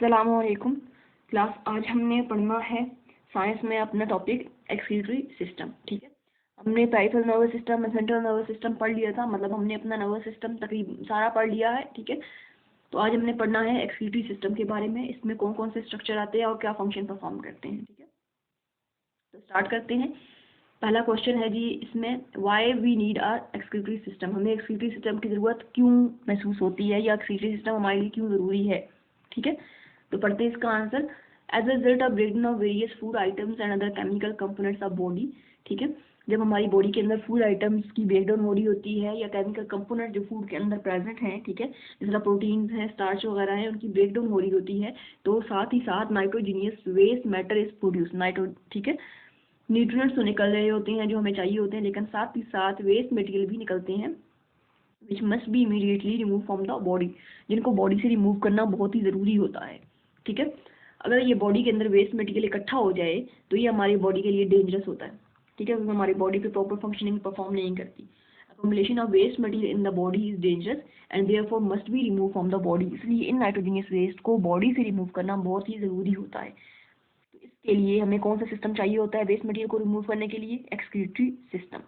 अस्सलामुअलैकुम क्लास। आज हमने पढ़ना है साइंस में अपना टॉपिक एक्सक्रीटरी सिस्टम। ठीक है, हमने पेरिफेरल नर्वस सिस्टम और सेंट्रल नर्वस सिस्टम पढ़ लिया था, मतलब हमने अपना नर्वस सिस्टम तकरीबन सारा पढ़ लिया है। ठीक है, तो आज हमने पढ़ना है एक्सक्रीटरी सिस्टम के बारे में, इसमें कौन कौन से स्ट्रक्चर आते हैं और क्या फंक्शन परफॉर्म करते हैं। ठीक है, तो स्टार्ट करते हैं। पहला क्वेश्चन है जी इसमें, why we need are excretory system, हमें एक्सक्रीटरी सिस्टम की ज़रूरत क्यों महसूस होती है या एक्सक्रीटरी सिस्टम हमारे लिए क्यों ज़रूरी है। ठीक है, तो पढ़ते हैं इसका answer. As a result of breakdown of various food items and other chemical components of body. ठीक है, जब हमारी बॉडी के अंदर फूड आइटम्स की ब्रेकडाउन हो रही होती है या केमिकल कंपोनेंट जो फूड के अंदर प्रेजेंट हैं, ठीक है, जैसे प्रोटीन्स हैं, स्टार्च वगैरह हैं, उनकी ब्रेकडाउन हो रही होती है, तो साथ ही साथ nitrogenous waste matter is produce ठीक है, न्यूट्रिएंट्स तो निकल रहे होते हैं जो हमें चाहिए होते हैं, लेकिन साथ ही साथ वेस्ट मटेरियल भी निकलते हैं which must be immediately remove from the body, जिनको बॉडी से रिमूव करना बहुत ही ज़रूरी होता है। ठीक है, अगर ये बॉडी के अंदर वेस्ट मटेरियल इकट्ठा हो जाए तो ये हमारी बॉडी के लिए डेंजरस होता है। ठीक है, क्योंकि हमारी बॉडी पे प्रॉपर फंक्शनिंग परफॉर्म नहीं करती। Accumulation of waste material in the body is dangerous and therefore must be remove from the body, इसलिए इन नाइट्रोजीनियस वेस्ट को बॉडी से रिमूव करना बहुत ही ज़रूरी होता है। तो इसके लिए हमें कौन सा सिस्टम चाहिए होता है वेस्ट मटेरियल को रिमूव करने के लिए? Excretory system.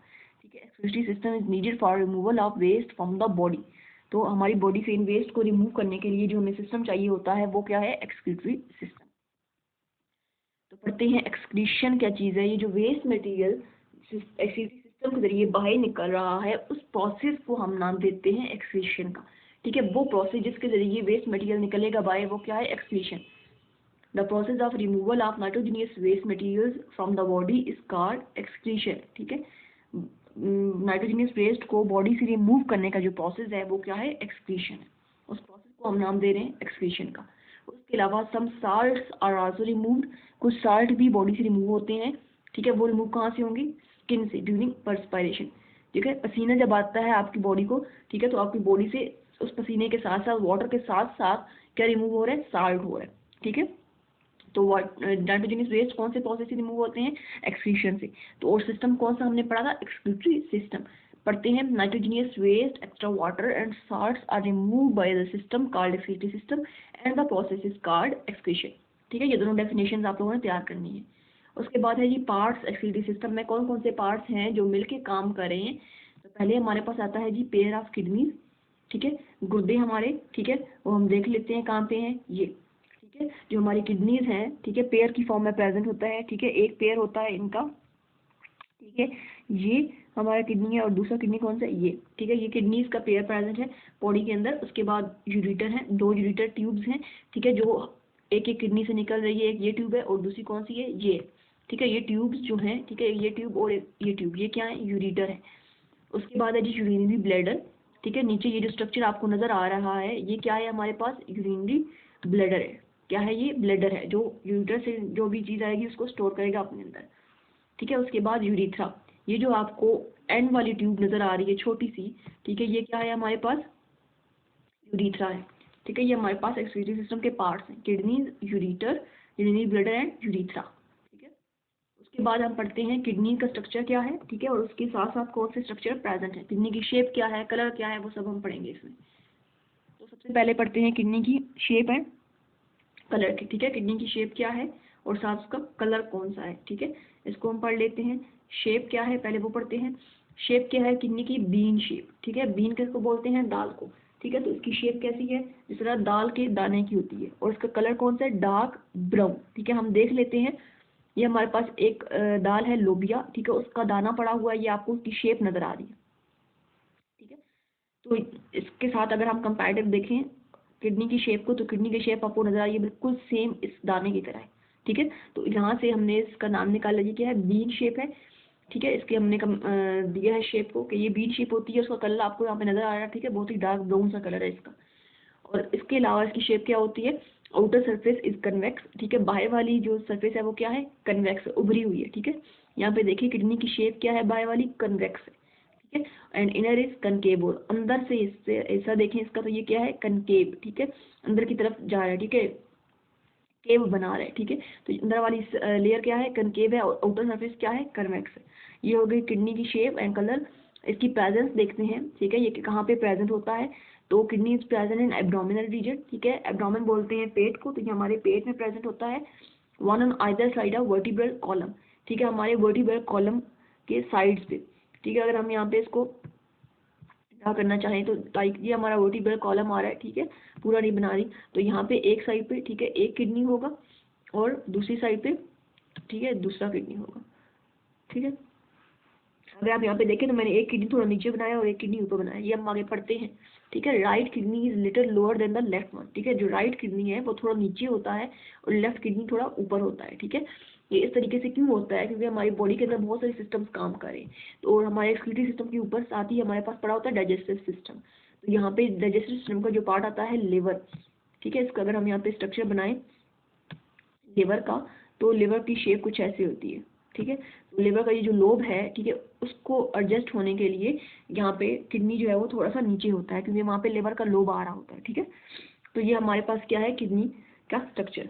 ठीक है, excretory system is needed for removal of waste from the body. तो हमारी बॉडी से इन वेस्ट को रिमूव करने के लिए जो हमें सिस्टम चाहिए होता है वो क्या है? Excretory system. तो पढ़ते हैं एक्सक्रीशन क्या चीज़ है। ये जो वेस्ट मटेरियल एक्सक्रीटरी सिस्टम के जरिए बाहर निकल रहा है उस प्रोसेस को हम नाम देते हैं एक्सक्रीशन का। ठीक है, वो प्रोसेस जिसके जरिए वेस्ट मटेरियल निकलेगा बाहर वो क्या है? Excretion. The process of removal of nitrogenous waste materials from the body is called excretion। ठीक है, नाइट्रोजीनियस वेस्ट को बॉडी से रिमूव करने का जो प्रोसेस है वो क्या है? एक्सक्रीशन है। उस प्रोसेस को हम नाम दे रहे हैं एक्सक्रीशन का। उसके अलावा सम साल्ट्स आर आल्सो रिमूव्ड, कुछ साल्ट भी बॉडी से रिमूव होते हैं। ठीक है, वो रिमूव कहाँ से होंगे? स्किन से, ड्यूरिंग परस्पायरेशन। ठीक है, पसीना जब आता है आपकी बॉडी को, ठीक है, तो आपकी बॉडी से उस पसीने के साथ साथ वाटर के साथ साथ क्या रिमूव हो रहा है? साल्ट हो रहा है। ठीक है, तो नाइट्रोजनस वेस्ट कौन से प्रोसेस से रिमूव होते हैं? एक्सक्रीशन से। तो और सिस्टम कौन सा हमने पढ़ा था? Excretory system. पढ़ते हैं, nitrogenous waste extra water and salts are remove by the system called excretory system and the process is called excretion. ठीक है, ये दोनों डेफिनेशन आप लोगों ने तैयार करनी है। उसके बाद है जी पार्ट्स एक्सक्रीटरी सिस्टम में कौन कौन से पार्ट्स हैं जो मिलके काम कर रहे हैं। तो पहले हमारे पास आता है जी पेयर ऑफ किडनीज। ठीक है, गुर्दे हमारे, ठीक है, वो हम देख लेते हैं कहाँ पे हैं ये। ठीक है, जो हमारी किडनीज हैं, ठीक है, पेयर की फॉर्म में प्रेजेंट होता है। ठीक है, एक पेयर होता है इनका। ठीक है, ये हमारा किडनी है और दूसरा किडनी कौन सा? ये। ठीक है, ये किडनीज का पेयर प्रेजेंट है बॉडी के अंदर। उसके बाद यूरिटर है, दो यूरिटर ट्यूब्स हैं। ठीक है, जो एक एक किडनी से निकल रही है, एक ये ट्यूब है और दूसरी कौन सी है? ये। ठीक है, ये ट्यूब्स जो हैं, ठीक है, ये ट्यूब और ये ट्यूब, ये क्या है? यूरिटर है। उसके बाद है जी यूरिनरी ब्लैडर। ठीक है, नीचे ये जो स्ट्रक्चर आपको नजर आ रहा है ये क्या है? हमारे पास यूरिनरी ब्लैडर है। क्या है ये? ब्लैडर है, जो यूरिटर से जो भी चीज़ आएगी उसको स्टोर करेगा अपने अंदर। ठीक है, उसके बाद यूरिथ्रा, ये जो आपको एंड वाली ट्यूब नज़र आ रही है छोटी सी, ठीक है, ये क्या है? हमारे पास यूरिथ्रा है। ठीक है, ये हमारे पास एक्सक्रीटरी सिस्टम के पार्ट्स हैं, kidneys, ureter, urinary bladder and urethra. ठीक है, उसके बाद हम पढ़ते हैं किडनी का स्ट्रक्चर क्या है। ठीक है, और उसके साथ साथ कौन से स्ट्रक्चर प्रेजेंट है, किडनी की शेप क्या है, कलर क्या है, वो सब हम पढ़ेंगे इसमें। तो सबसे पहले पढ़ते हैं किडनी की शेप है कलर की। ठीक है, किडनी की शेप क्या है और साथ उसका कलर कौन सा है। ठीक है, इसको हम पढ़ लेते हैं। शेप क्या है पहले वो पढ़ते हैं। शेप क्या है किडनी की? Bean shape. ठीक है, बीन किसको बोलते हैं? दाल को। ठीक है, तो इसकी शेप कैसी है? जिस तरह दाल के दाने की होती है। और इसका कलर कौन सा है? Dark brown. ठीक है, हम देख लेते हैं। ये हमारे पास एक दाल है लोबिया। ठीक है, उसका दाना पड़ा हुआ है, ये आपको उसकी शेप नजर आ रही है। ठीक है, तो इसके साथ अगर हम कंपैरेटिव देखें किडनी की शेप को, तो किडनी की शेप आपको नजर आ रही है बिल्कुल सेम इस दाने की तरह है। ठीक है, तो यहाँ से हमने इसका नाम निकाला, ये क्या है? बीन शेप है। ठीक है, इसके हमने दिया है शेप को कि ये बीन शेप होती है। उसका कलर आपको यहाँ पे नजर आ रहा है। ठीक है, बहुत ही डार्क ब्राउन सा कलर है इसका। और इसके अलावा इसकी शेप क्या होती है? Outer surface is convex. ठीक है, बाहर वाली जो सरफेस है वो क्या है? कन्वेक्स, उभरी हुई है। ठीक है, यहाँ पे देखिए किडनी की शेप क्या है? बाहर वाली कन्वेक्स है। ठीक है, एंड इनर इज कनकेव, और अंदर से इससे ऐसा देखें इसका, तो ये क्या है? कनकेव। ठीक है, अंदर की तरफ जा रहा है। ठीक है, केव बना रहा है। ठीक है, तो अंदर वाली लेयर क्या है? कनकेव है और आउटर सरफेस क्या है? कन्वेक्स है। ये हो गई किडनी की शेप एंड कलर। इसकी प्रेजेंस देखते हैं। ठीक है, ये कहाँ पे प्रेजेंट होता है? तो kidney is present in abdominal region, ठीक है, एब्डोमेन बोलते हैं पेट को, तो ये हमारे पेट में प्रेजेंट होता है, one on either side of vertebral column, ठीक है, हमारे वर्टिब्रल कॉलम के साइड्स पे, ठीक है। अगर हम यहाँ पे इसको क्या करना चाहें तो लाइक ये हमारा वर्टिब्रल कॉलम आ रहा है, ठीक है, पूरा नहीं बना रही, तो यहाँ पे एक साइड पे, ठीक है, एक किडनी होगा और दूसरी साइड पे, ठीक है, दूसरा किडनी होगा, ठीक है। अगर आप यहाँ पे देखें तो मैंने एक किडनी थोड़ा नीचे बनाया और एक किडनी ऊपर बनाया, ये हम आगे पढ़ते हैं, ठीक है। Right kidney is little lower than the left one, ठीक है, जो राइट किडनी है वो थोड़ा नीचे होता है और लेफ्ट किडनी थोड़ा ऊपर होता है, ठीक है। ये इस तरीके से क्यों होता है, क्योंकि हमारी बॉडी के अंदर बहुत सारे सिस्टम्स काम करें, तो और हमारे एक्सक्रीटरी सिस्टम के ऊपर साथ ही हमारे पास पड़ा होता है डाइजेस्टिव सिस्टम, तो यहाँ पे डाइजेस्टिव सिस्टम का जो पार्ट आता है लिवर, ठीक है। इसका अगर हम यहाँ पे स्ट्रक्चर बनाएं लिवर का, तो लिवर की शेप कुछ ऐसी होती है, ठीक है। तो लिवर का ये जो लोब है, ठीक है, उसको एडजस्ट होने के लिए यहाँ पे किडनी जो है वो थोड़ा सा नीचे होता है, क्योंकि वहाँ पे लिवर का लोब आ रहा होता है, ठीक है। तो ये हमारे पास क्या है, किडनी का स्ट्रक्चर।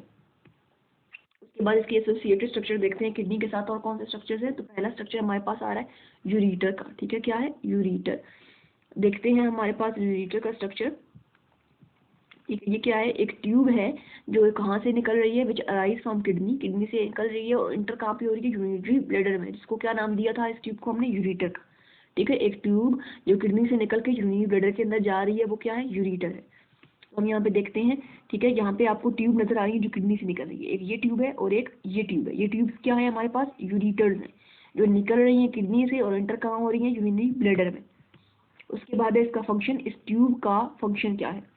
उसके बाद इसकी एसोसिएटेड स्ट्रक्चर देखते हैं किडनी के साथ और कौन से स्ट्रक्चर्स है। तो पहला स्ट्रक्चर हमारे पास आ रहा है यूरीटर का, ठीक है, क्या है, यूरीटर। देखते हैं हमारे पास यूरीटर का स्ट्रक्चर, ठीक है। ये क्या है, एक ट्यूब है जो कहाँ से निकल रही है, विच अराइज फ्रॉम किडनी, किडनी से निकल रही है और इंटर कहाँ पे हो रही है, यूरिनरी ब्लैडर में, जिसको क्या नाम दिया था इस ट्यूब को हमने, यूरीटर का, ठीक है। एक ट्यूब जो किडनी से निकल के यूरिनरी ब्लैडर के अंदर जा रही है वो क्या है, यूरीटर है। तो हम यहाँ पे देखते हैं, ठीक है, यहाँ पे आपको ट्यूब नजर आ रही है जो किडनी से निकल रही है, एक ये ट्यूब है और एक ये ट्यूब है। ये ट्यूब क्या है हमारे पास, यूरीटर्स हैं जो निकल रही हैं किडनी से और इंटर कहाँ हो रही है, यूरिनरी ब्लैडर में। उसके बाद है इसका फंक्शन, इस ट्यूब का फंक्शन क्या है,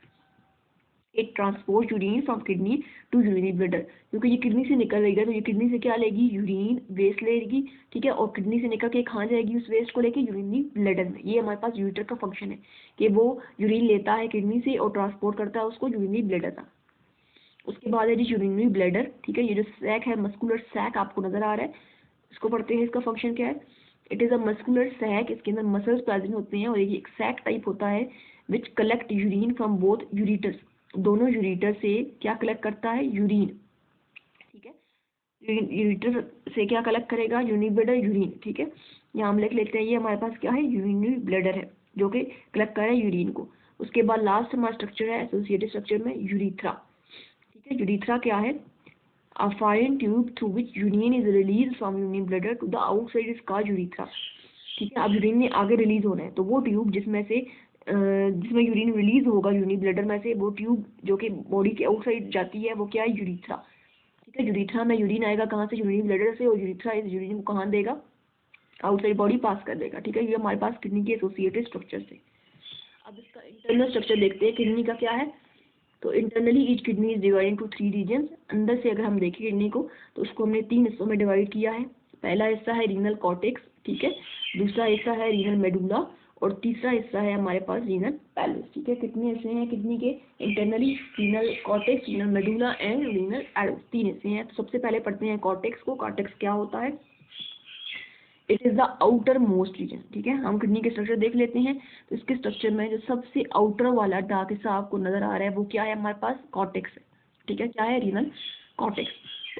it transport urine from kidney to urinary bladder, क्योंकि ये किडनी से निकल रही है तो ये किडनी से क्या लेगी, यूरिन वेस्ट लेगी, ठीक है, और किडनी से निकल के कहाँ जाएगी उस वेस्ट को लेके, यूरिनरी ब्लैडर में। ये हमारे पास यूरिटर का फंक्शन है कि वो यूरिन लेता है किडनी से और ट्रांसपोर्ट करता है उसको यूरिनरी ब्लैडर तक। उसके बाद है जी यूरिनरी ब्लैडर, ठीक है, ये जो सैक है, मस्कुलर सैक आपको नजर आ रहा है, इसको पढ़ते हैं, इसका फंक्शन क्या है, it is a muscular sac, इसके अंदर मसल्स प्रेजेंट होते हैं और ये एक सैक टाइप होता है विच collect urine from both ureters, दोनों यूरिटर से क्या कलेक्ट करता है, यूरिन, ठीक है। यूरिटर से क्या कलेक्ट करेगा, यूरिनरी ब्लैडर यूरिन, ठीक है। यहाँ हम लिख लेते हैं ये हमारे पास क्या है, यूरिनरी ब्लैडर है जो कि कलेक्ट कर रहा है यूरिन को। उसके बाद लास्ट हमारा स्ट्रक्चर है एसोसिएटेड स्ट्रक्चर में यूरीथ्रा, ठीक है। यूरीथ्रा क्या है, a fine tube through which urine is released from urine bladder to the outside is called urethra, ठीक है। अब यूरिन ने आगे रिलीज होना है तो वो ट्यूब जिसमें यूरिन रिलीज होगा यूरिन ब्लैडर में से, वो ट्यूब जो कि बॉडी के आउटसाइड जाती है वो क्या है, यूरीथ्रा, ठीक है। यूरीथ्रा में यूरिन आएगा कहाँ से, यूरिन ब्लैडर से, और यूरीथ्रा इस यूरिन को कहाँ देगा, आउटसाइड बॉडी पास कर देगा, ठीक है। ये हमारे पास किडनी के एसोसिएटेड स्ट्रक्चर से। अब इसका इंटरनल स्ट्रक्चर देखते हैं किडनी का क्या है। तो internally each kidney is divide into 3 regions, अंदर से अगर हम देखें किडनी को तो उसको हमने 3 हिस्सों में डिवाइड किया है। पहला हिस्सा है रीनल कॉर्टेक्स, ठीक है, दूसरा हिस्सा है रीनल मेडुला और तीसरा हिस्सा है हमारे पास रीनल पैलेस, ठीक है। कितने हिस्से हैं किडनी के, internally renal cortex, renal medulla and renal adult, 3 हिस्से हैं। तो सबसे पहले पढ़ते हैं कॉर्टेक्स को। कॉर्टेक्स क्या होता है, it is the outer most region, ठीक है। हम किडनी के स्ट्रक्चर देख लेते हैं तो इसके स्ट्रक्चर में जो सबसे आउटर वाला डार्क हिस्सा आपको नजर आ रहा है वो क्या है, हमारे पास कॉर्टेक्स है, ठीक है, क्या है, रीनल कॉर्टेक्स।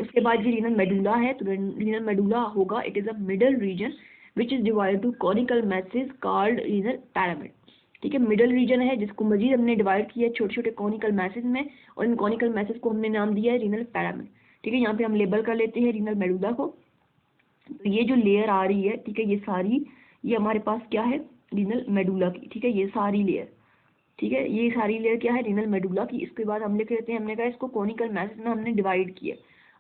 उसके बाद ये रीनल मेडुला है, तो रीनल मेडुला होगा, it is a middle region which is divide to conical masses called renal pyramid, ठीक है। मिडल रीजन है जिसको मजीद हमने डिवाइड किया है छोटे छोटे कॉनिकल मैसेज में और इन कॉनिकल मैसेज को हमने नाम दिया है रीनल पैरामिड, ठीक है। यहाँ पे हम लेबल कर लेते हैं रीनल मेडुला को। तो ये जो लेयर आ रही है, ठीक है, ये सारी, ये हमारे पास क्या है, रीनल मेडुला की, ठीक है, ये सारी लेयर, ठीक है, ये सारी लेयर क्या है, रीनल मेडुला की। इसके बाद हम लिख लेते हैं, हमने कहा इसको कॉनिकल मैसेज में हमने डिवाइड किया,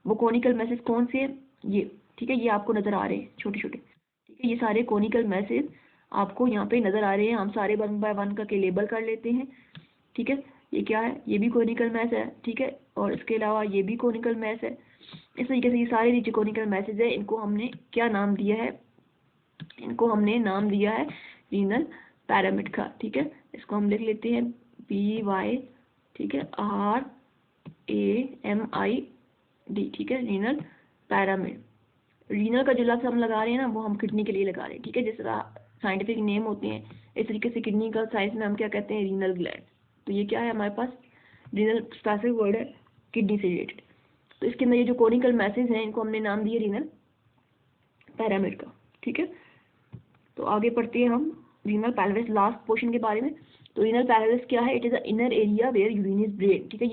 वो कॉनिकल मैसेज कौन से है, ये, ठीक है, ये आपको नजर आ रहे हैं छोटे छोटे, ठीक है, ये सारे कॉनिकल मैसेज आपको यहाँ पे नजर आ रहे हैं। हम सारे 1 बाय 1 करके लेबल कर लेते हैं, ठीक है। ये क्या है, ये भी कॉनिकल मैस है, ठीक है, और इसके अलावा ये भी कॉनिकल मैस है। इस तरीके से ये सारे नीचे कॉनिकल मैसेज है, इनको हमने क्या नाम दिया है, इनको हमने नाम दिया है रीनल पैरामिड का, ठीक है। इसको हम लिख लेते हैं PY, ठीक है, RAMID, ठीक है, रीनल पैरामिड। रीनल का जो लफ्ज़ हम लगा रहे हैं ना वो हम किडनी के लिए लगा रहे हैं, ठीक है, जिस तरह साइंटिफिक नेम होते हैं इस तरीके से किडनी का साइंस में हम क्या कहते हैं, रीनल ग्लैंड। तो ये क्या है हमारे पास, रीनल स्पेसिफिक वर्ड है किडनी से रिलेटेड। तो इसके अंदर ये जो कॉनिकल मैसेज हैं इनको हमने नाम दिया रीनल पैरामिड का, ठीक है। तो आगे पढ़ते हैं हम रीनल पैल्विस लास्ट पोर्शन के बारे में। तो इनर पैरेलस क्या है? It is the inner area where urine is bred, ठीक है।